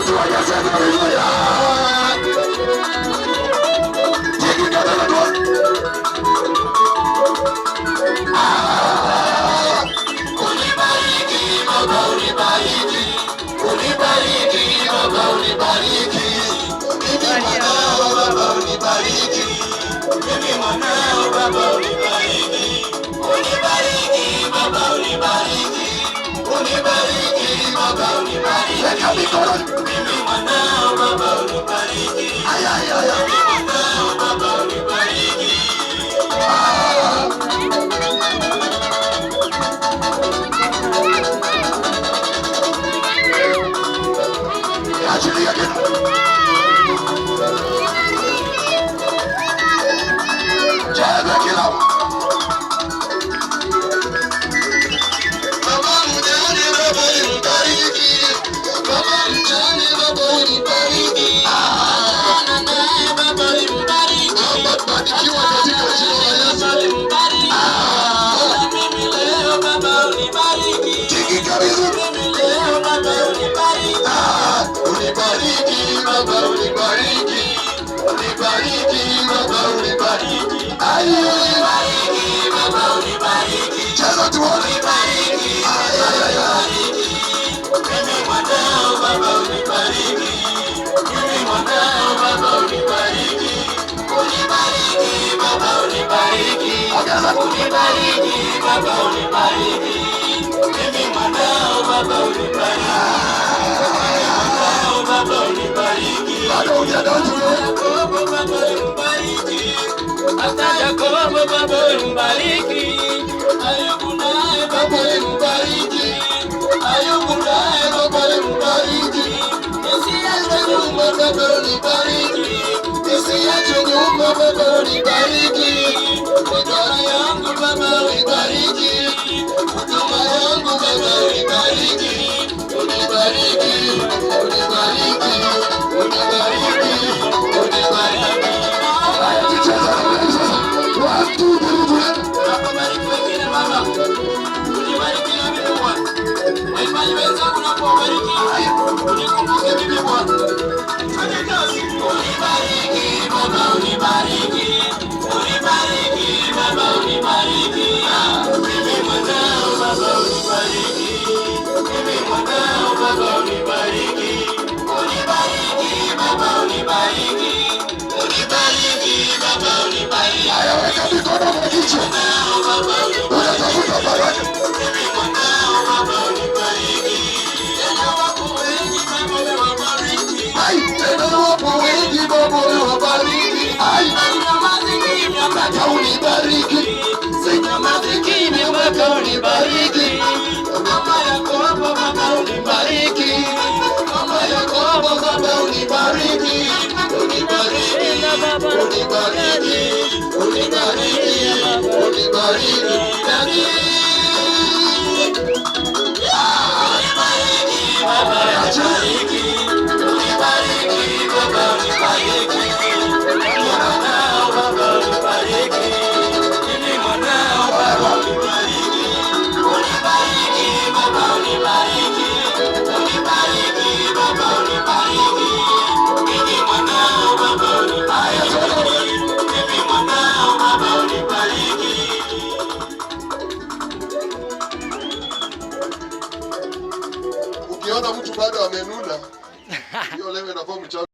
mtu hajasema haleluya. Tikika na Bwana. Unibariki Baba, unibariki. Unibariki Baba, unibariki. Mimi mwanao Baba, unibariki. Mimi mwanao Baba, unibariki. Unibariki Baba, unibariki. Unibariki Baba, unibariki. Weka mikono. Mimi mwanao Baba, unibariki. Ay ay ay. Mimi mwanao Baba, unibariki. Achilia tena. Jaga kila. Baba mjane Baba unibariki. Baba mjane Baba unibariki. Naye Baba unibariki. Barikiwa katika jina la Yesu. Mimi leo Baba unibariki. Tikika vizuri. Mimi leo Baba unibariki. Unibariki Baba unibariki. Unibariki Baba unibariki. Ay unibariki Baba unibariki. Cheza tuone. Unibariki mimi mwanao Baba unibariki. Mimi mwanao Baba unibariki. Unibariki Baba unibariki. Unibariki Baba unibariki. Mimi mwanao Baba unibariki. Baba unibariki. Bado hujadondoka. Yakobo Baba unibariki. Hata Yakobo Baba unibariki. Ayubu naye Baba unibariki. Ayubu naye Baba unibariki. Nisiache nyuma Baba unibariki. Nisiache nyuma Baba unibariki. Huduma yangu Baba unibariki. Huduma yangu Baba unibariki. Unibariki. Unibariki. Unibariki. Unibariki. Haya tucheza na sasa. Watu tulivu. Nakubariki wengine Baba. Unibariki na mimi Bwana. Waimbaji wenzangu nakubariki. Unikumbuke mimi Bwana. Fanya kazi. Unibariki Baba unibariki. Unibariki Baba unibariki. Mimi mwanao Baba unibariki. Mimi mwanao Baba unibariki. Unibariki Baba unibariki. Unibariki Baba unibariki. Haya weka mikono kwa kichwa. Unatafuta baraka. Mimi mwanao Baba unibariki. Tena wapo wengi Baba unibariki. Ai, tena wapo wengi Baba unibariki. Ai, sinyamazi kimya mpaka unibariki. Sinyamazi kimya mpaka unibariki. Mama Yakobo Baba unibariki. Mama Yakobo Baba unibariki. Unibariki. Unibariki. Unibariki. Unibariki. Baba unibariki. Unibariki Baba unibariki. Mimi mwanao Baba unibariki. Mimi mwanao Baba unibariki. Unibariki Baba unibariki. Unibariki Baba unibariki. Mimi mwanao Baba unibariki. Mimi mwanao Baba unibariki. Ukiona mtu bado amenuna, hiyo leo inakuwa mchawi.